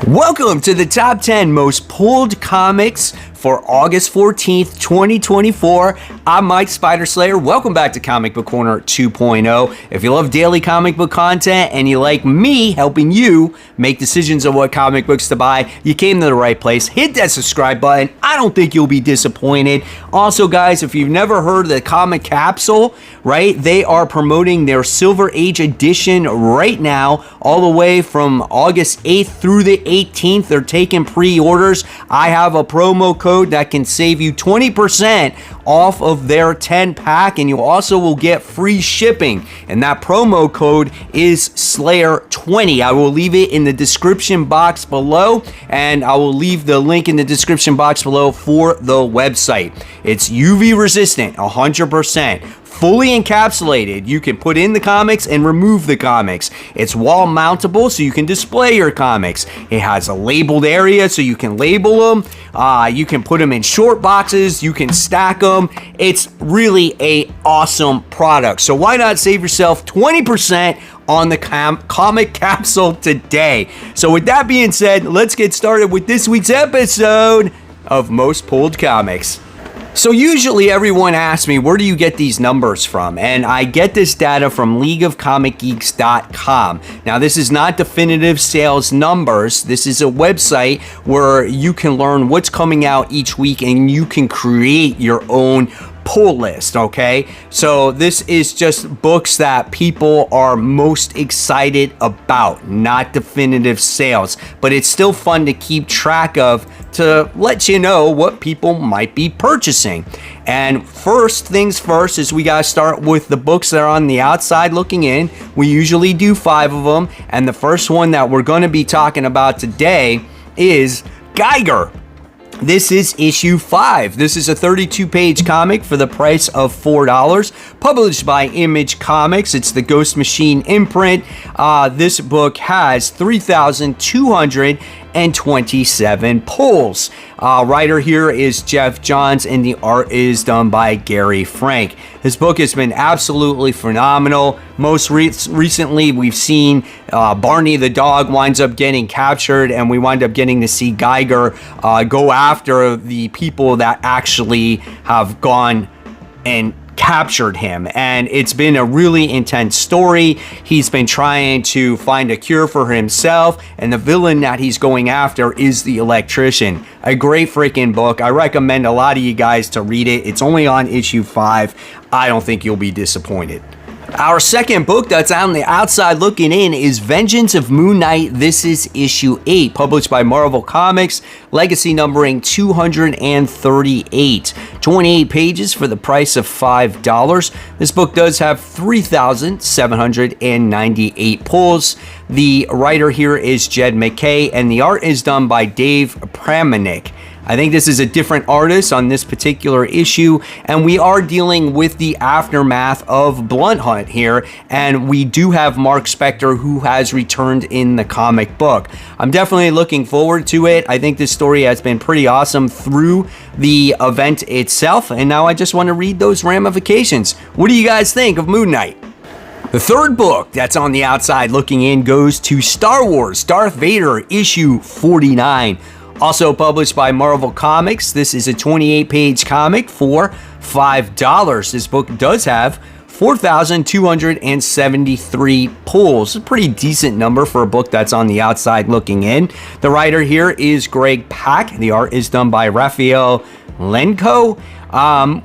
Welcome to the top 10 most pulled comics for August 14th, 2024. I'm Mike Spider Slayer. Welcome back to Comic Book Corner 2.0. If you love daily comic book content and you like me helping you make decisions on what comic books to buy, you came to the right place. Hit that subscribe button. I don't think you'll be disappointed. Also, guys, if you've never heard of the comic Capsule, right, they are promoting their Silver Age edition right now, all the way from August 8th through the 18th. They're taking pre-orders. I have a promo code that can save you 20% off of their 10-pack, and you also will get free shipping, and that promo code is Slayer20. I will leave it in the description box below, and I will leave the link in the description box below for the website. It's UV resistant, 100%. Fully encapsulated. You can put in the comics and remove the comics. It's wall mountable, so you can display your comics. It has a labeled area, so you can label them. You can put them in short boxes. You can stack them. It's really a awesome product. So why not save yourself 20% on the comic Capsule today? So with that being said, let's get started with this week's episode of Most Pulled Comics. So usually everyone asks me, where do you get these numbers from? And I get this data from leagueofcomicgeeks.com. Now, this is not definitive sales numbers. This is a website where you can learn what's coming out each week and you can create your own pull list, okay? So this is just books that people are most excited about, not definitive sales, but it's still fun to keep track of to let you know what people might be purchasing. And first things first is we gotta start with the books that are on the outside looking in. We usually do 5 of them, and the first one that we're gonna be talking about today is Geiger. This is issue 5. This is a 32-page comic for the price of $4, published by Image Comics. It's the Ghost Machine imprint. This book has 3,227 pulls. Writer here is Jeff Johns, and the art is done by Gary Frank. This book has been absolutely phenomenal. Most recently, we've seen Barney the dog winds up getting captured, and we wind up getting to see Geiger go after the people that actually have gone and captured him, and it's been a really intense story. He's been trying to find a cure for himself, and the villain that he's going after is the electrician. A great freaking book. I recommend a lot of you guys to read it. It's only on issue 5. I don't think you'll be disappointed. Our second book that's on the outside looking in is Vengeance of Moon Knight. This is issue 8, published by Marvel Comics, legacy numbering 238. 28 pages for the price of $5. This book does have 3,798 pulls. The writer here is Jed McKay, and the art is done by Dave Pramanik. I think this is a different artist on this particular issue, and we are dealing with the aftermath of Blunt Hunt here, and we do have Mark Spector, who has returned in the comic book. I'm definitely looking forward to it. I think this story has been pretty awesome through the event itself, and now I just want to read those ramifications. What do you guys think of Moon Knight? The third book that's on the outside looking in goes to Star Wars Darth Vader issue 49. Also published by Marvel Comics. This is a 28-page comic for $5. This book does have 4,273 pulls. A pretty decent number for a book that's on the outside looking in. The writer here is Greg Pak. The art is done by Raphael Lenko.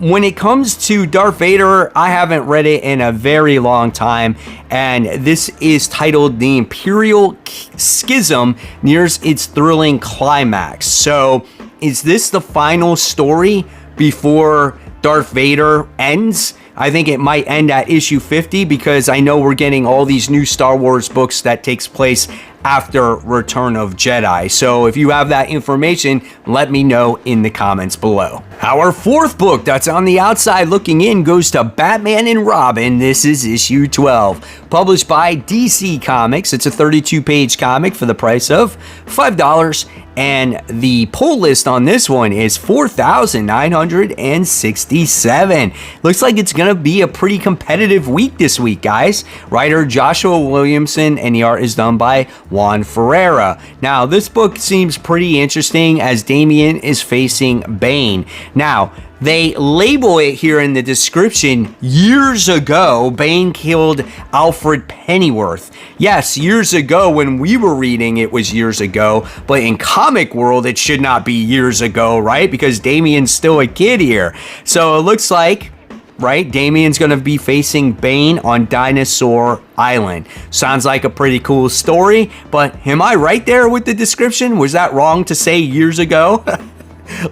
When it comes to Darth Vader, I haven't read it in a very long time, and this is titled The Imperial Schism Nears Its Thrilling Climax. So, is this the final story before Darth Vader ends? I think it might end at issue 50, because I know we're getting all these new Star Wars books that takes place after Return of Jedi. So if you have that information, let me know in the comments below. Our fourth book that's on the outside looking in goes to Batman and Robin. This is issue 12, published by DC Comics. It's a 32-page comic for the price of $5. And the pull list on this one is 4,967. Looks like it's going to be a pretty competitive week this week, guys. Writer Joshua Williamson, and the art is done by Juan Ferreira. Now, this book seems pretty interesting as Damian is facing Bane. Now, they label it here in the description, years ago, Bane killed Alfred Pennyworth. Yes, years ago when we were reading, it was years ago, but in comic world, it should not be years ago, right? Because Damian's still a kid here. So it looks like, right, Damian's going to be facing Bane on Dinosaur Island. Sounds like a pretty cool story, but am I right there with the description? Was that wrong to say years ago?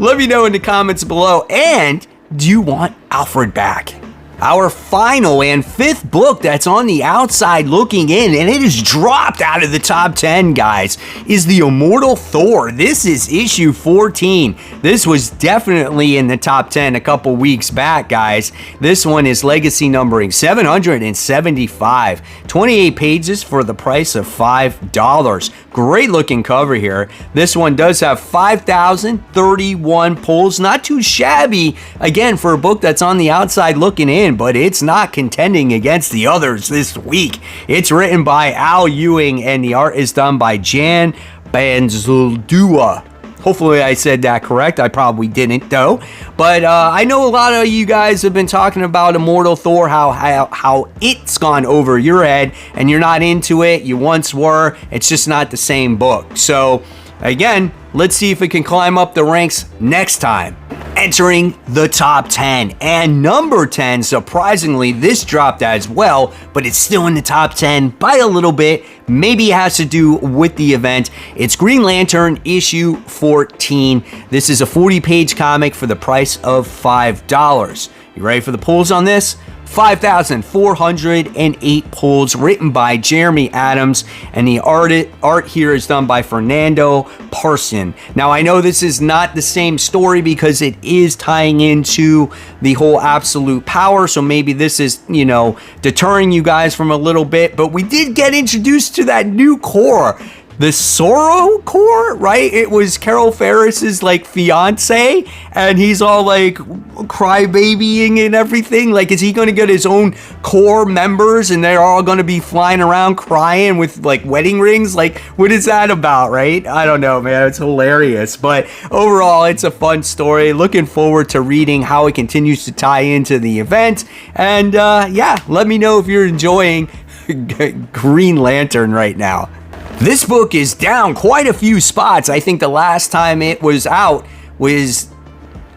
Let me know in the comments below. And do you want Alfred back? Our final and fifth book that's on the outside looking in, and it has dropped out of the top 10, guys, is the Immortal Thor. This is issue 14. This was definitely in the top 10 a couple weeks back, guys. This one is legacy numbering 775. 28 pages for the price of $5. Great looking cover here. This one does have 5,031 pulls. Not too shabby, again, for a book that's on the outside looking in, but it's not contending against the others this week. It's written by Al Ewing, and the art is done by Jan Banzuldua. Hopefully I said that correct. I probably didn't, though. But I know a lot of you guys have been talking about Immortal Thor, how it's gone over your head, and you're not into it. You once were. It's just not the same book. So, again, let's see if it can climb up the ranks next time. Entering the top 10, and number 10, surprisingly, this dropped as well, but it's still in the top 10 by a little bit. Maybe it has to do with the event. It's Green Lantern issue 14. This is a 40-page comic for the price of $5. You ready for the pulls on this? 5,408 pulls, written by Jeremy Adams, and the art here is done by Fernando Parson. Now, I know this is not the same story because it is tying into the whole absolute power, so maybe this is, deterring you guys from a little bit, but we did get introduced to that new core. The Sorrow Core, right? It was Carol Ferris's fiance, and he's all crybabying and everything. Is he going to get his own core members, and they're all going to be flying around crying with wedding rings? What is that about, right? I don't know, man. It's hilarious, but overall, it's a fun story. Looking forward to reading how it continues to tie into the event, and yeah, let me know if you're enjoying Green Lantern right now. This book is down quite a few spots. I think the last time it was out was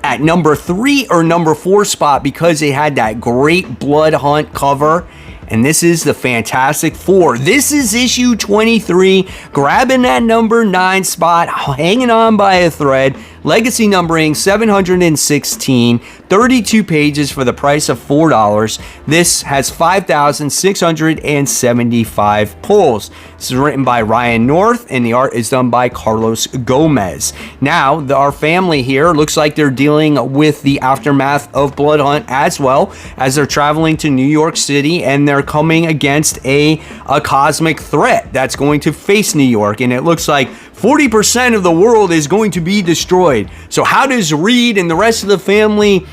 at number 3 or number 4 spot because it had that great Blood Hunt cover. And this is the Fantastic Four. This is issue 23, grabbing that number 9 spot, hanging on by a thread. Legacy numbering 716, 32 pages for the price of $4. This has 5,675 pulls. This is written by Ryan North, and the art is done by Carlos Gomez. Now, our family here looks like they're dealing with the aftermath of Blood Hunt as well, as they're traveling to New York City, and they're coming against a cosmic threat that's going to face New York, and it looks like 40% of the world is going to be destroyed. So how does Reed and the rest of the family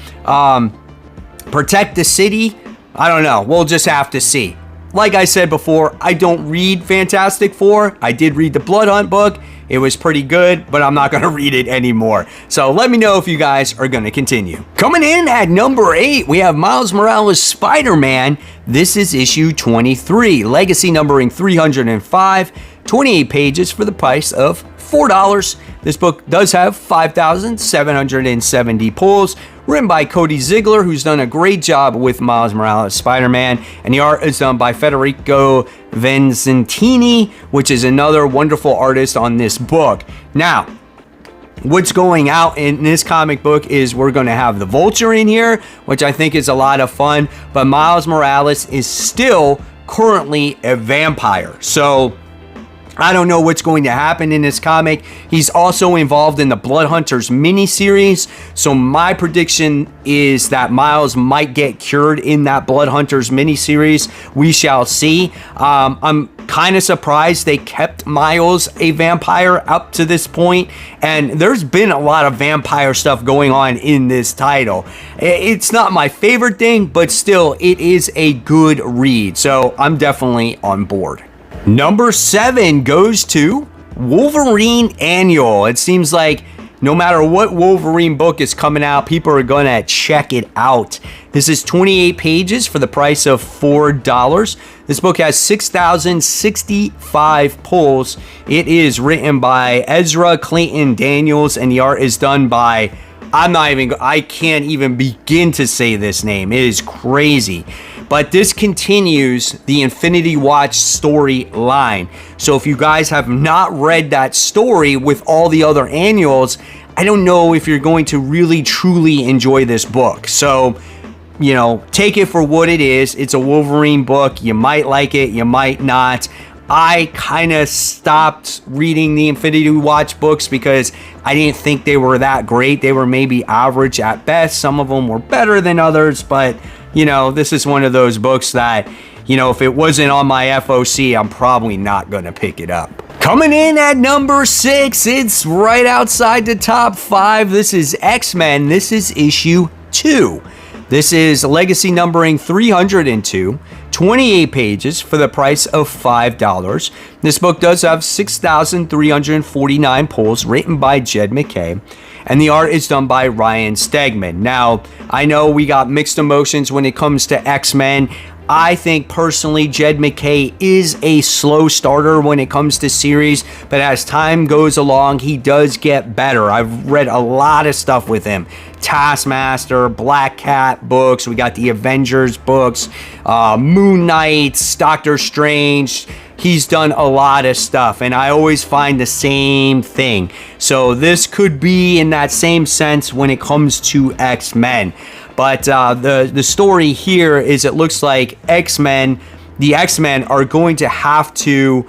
protect the city? I don't know. We'll just have to see. Like I said before, I don't read Fantastic Four. I did read the Blood Hunt book. It was pretty good, but I'm not going to read it anymore. So let me know if you guys are going to continue. Coming in at number 8, we have Miles Morales' Spider-Man. This is issue 23, legacy numbering 305, 28 pages for the price of $4. This book does have 5,770 pulls, written by Cody Ziegler, who's done a great job with Miles Morales' Spider-Man, and the art is done by Federico Vincentini, which is another wonderful artist on this book. Now, what's going out in this comic book is we're going to have the Vulture in here, which I think is a lot of fun, but Miles Morales is still currently a vampire. So I don't know what's going to happen in this comic. He's also involved in the Blood Hunters miniseries. So my prediction is that Miles might get cured in that Blood Hunters miniseries. We shall see. I'm kind of surprised they kept Miles a vampire up to this point. And there's been a lot of vampire stuff going on in this title. It's not my favorite thing, but still, it is a good read. So I'm definitely on board. Number 7 goes to Wolverine Annual. It seems like no matter what Wolverine book is coming out, people are going to check it out. This is 28 pages for the price of $4. This book has 6,065 pulls. It is written by Ezra Clayton Daniels, and the art is done by, I can't even begin to say this name. It is crazy. But this continues the Infinity Watch storyline. So if you guys have not read that story with all the other annuals, I don't know if you're going to really truly enjoy this book. So, you know, take it for what it is. It's a Wolverine book. You might like it, you might not. I kind of stopped reading the Infinity Watch books because I didn't think they were that great. They were maybe average at best. Some of them were better than others, but you know, this is one of those books that, you know, if it wasn't on my FOC, I'm probably not going to pick it up. Coming in at number 6, it's right outside the top 5. This is X-Men. This is issue 2. This is legacy numbering 302, 28 pages for the price of $5. This book does have 6,349 pulls, written by Jed MacKay, and the art is done by Ryan Stegman. Now, I know we got mixed emotions when it comes to X-Men. I think personally Jed MacKay is a slow starter when it comes to series, but as time goes along, he does get better. I've read a lot of stuff with him. Taskmaster, Black Cat books, we got the Avengers books, Moon Knight, Doctor Strange. He's done a lot of stuff, and I always find the same thing. So this could be in that same sense when it comes to X-Men. But the story here is it looks like the X-Men are going to have to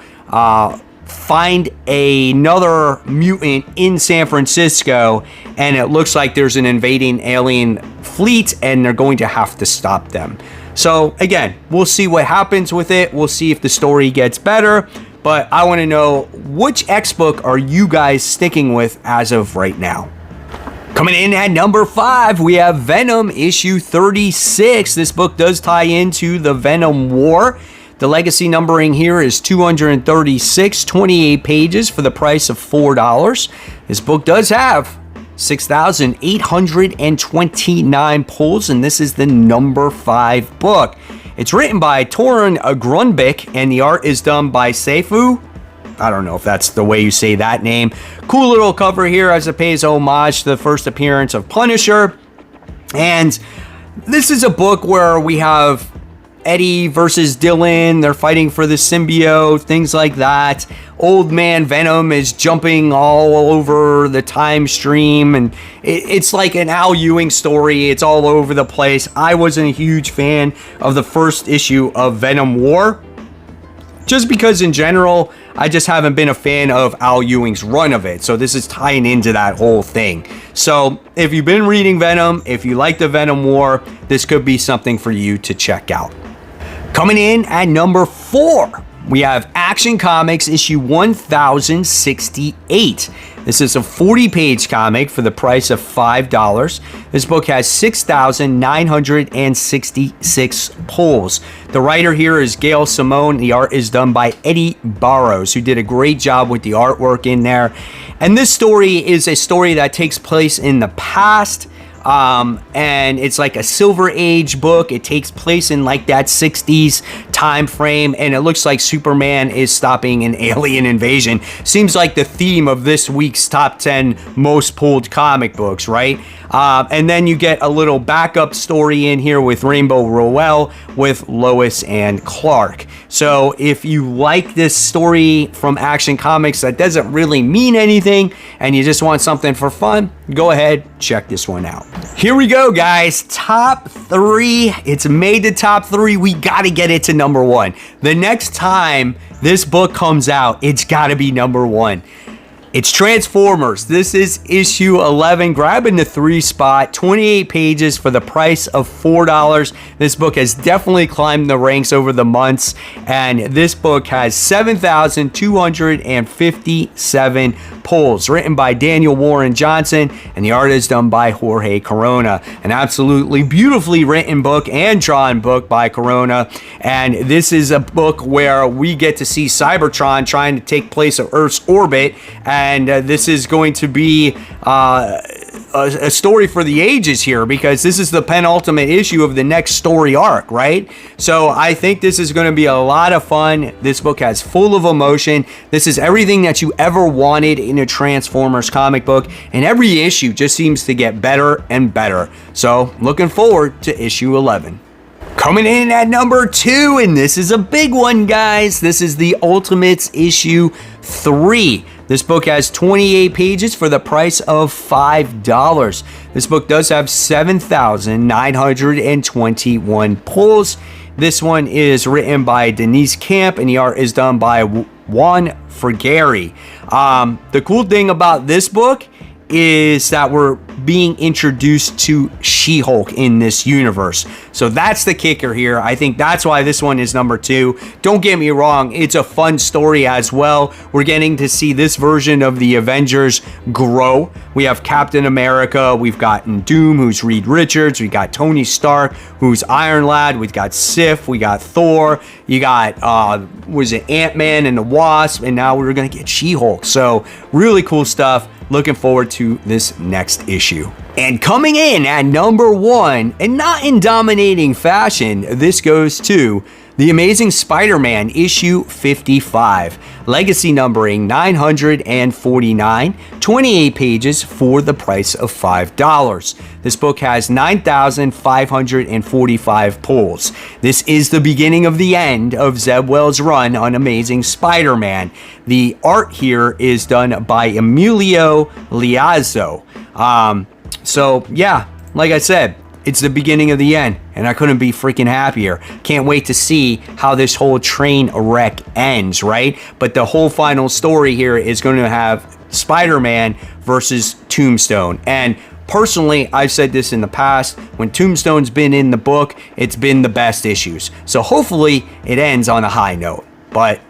find another mutant in San Francisco, and it looks like there's an invading alien fleet, and they're going to have to stop them. So again, we'll see what happens with it. We'll see if the story gets better, but I want to know, which X book are you guys sticking with as of right now? Coming in at number 5, we have Venom issue 36. This book does tie into the Venom War. The legacy numbering here is 236, 28 pages for the price of $4. This book does have 6,829 pulls, and this is the number 5 book. It's written by Torun Grunbeck, and the art is done by Seifu. I don't know if that's the way you say that name. Cool little cover here as it pays homage to the first appearance of Punisher. And this is a book where we have Eddie versus Dylan. They're fighting for the symbiote, things like that. Old man Venom is jumping all over the time stream, and it's like an Al Ewing story. It's all over the place. I wasn't a huge fan of the first issue of Venom War, just because in general, I just haven't been a fan of Al Ewing's run of it. So this is tying into that whole thing. So if you've been reading Venom, if you like the Venom War, this could be something for you to check out. Coming in at number 4, we have Action Comics issue 1068. This is a 40-page comic for the price of $5. This book has 6,966 pulls. The writer here is Gail Simone. The art is done by Eddie Barrows, who did a great job with the artwork in there. And this story is a story that takes place in the past. And it's like a Silver Age book. It takes place in like that 60s time frame, and it looks like Superman is stopping an alien invasion. Seems like the theme of this week's top 10 most pulled comic books, right? And then you get a little backup story in here with Rainbow Rowell with Lois and Clark. So if you like this story from Action Comics that doesn't really mean anything and you just want something for fun, go ahead, check this one out. Here we go, guys. Top 3. It's made the top 3. We got to get it to number 1. The next time this book comes out, it's got to be number 1. It's Transformers. This is issue 11, grabbing the 3 spot, 28 pages for the price of $4. This book has definitely climbed the ranks over the months, and this book has 7,257 pulls, written by Daniel Warren Johnson, and the art is done by Jorge Corona. An absolutely beautifully written book and drawn book by Corona, and this is a book where we get to see Cybertron trying to take place of Earth's orbit, and this is going to be a story for the ages here, because this is the penultimate issue of the next story arc, right? So I think this is going to be a lot of fun. This book has full of emotion. This is everything that you ever wanted in a Transformers comic book, and every issue just seems to get better and better. So looking forward to issue 11. Coming in at number 2, and this is a big one, guys. This is the Ultimates issue 3. This book has 28 pages for the price of $5. This book does have 7,921 pulls. This one is written by Denise Camp, and the art is done by Juan Frigeri. The cool thing about this book is that we're being introduced to She-Hulk in this universe. So that's the kicker here. I think that's why this one is number 2. Don't get me wrong, it's a fun story as well. We're getting to see this version of the Avengers grow. We have Captain America, we've gotten Doom, who's Reed Richards, we got Tony Stark, who's Iron Lad, we've got Sif, we got Thor, you got, was it Ant-Man and the Wasp, and now we're gonna get She-Hulk. So really cool stuff. Looking forward to this next issue. And coming in at number 1, and not in dominating fashion, this goes to The Amazing Spider-Man issue 55. Legacy numbering 949, 28 pages for the price of $5. This book has 9,545 pulls. This is the beginning of the end of Zeb Wells' run on Amazing Spider-Man. The art here is done by Emilio Liazzo. So yeah, like I said, it's the beginning of the end, and I couldn't be freaking happier. Can't wait to see how this whole train wreck ends, right? But the whole final story here is going to have Spider-Man versus Tombstone. And personally, I've said this in the past, when Tombstone's been in the book, it's been the best issues. So hopefully it ends on a high note, but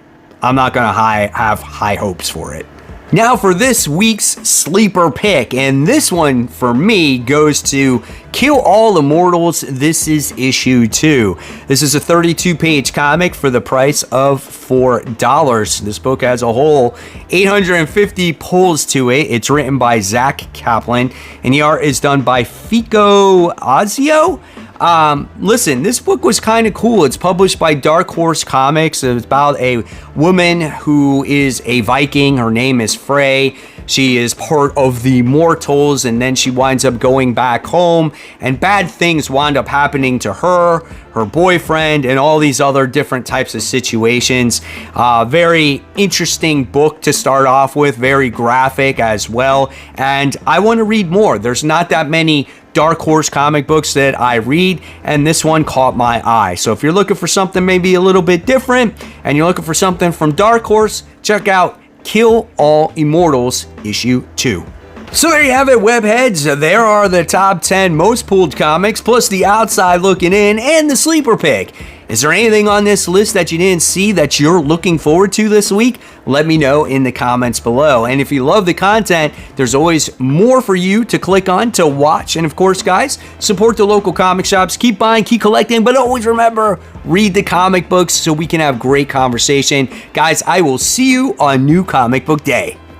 I'm not going to have high hopes for it. Now for this week's sleeper pick, and this one for me goes to Kill All Immortals. This is issue 2. This is a 32-page comic for the price of $4. This book has a whole 850 pulls to it. It's written by Zach Kaplan, and the art is done by Fico Azio. Listen, this book was kind of cool. It's published by Dark Horse Comics. It's about a woman who is a Viking. Her name is Frey. She is part of the Mortals, and then she winds up going back home, and bad things wind up happening to her, her boyfriend, and all these other different types of situations. Very interesting book to start off with, very graphic as well, and I want to read more. There's not that many Dark Horse comic books that I read, and this one caught my eye. So if you're looking for something maybe a little bit different, and you're looking for something from Dark Horse, check out Kill All Immortals issue 2. So there you have it, webheads. There are the top 10 most pulled comics, plus the outside looking in and the sleeper pick. Is there anything on this list that you didn't see that you're looking forward to this week? Let me know in the comments below. And if you love the content, there's always more for you to click on to watch. And of course, guys, support the local comic shops. Keep buying, keep collecting, but always remember, read the comic books so we can have great conversation. Guys, I will see you on New Comic Book Day.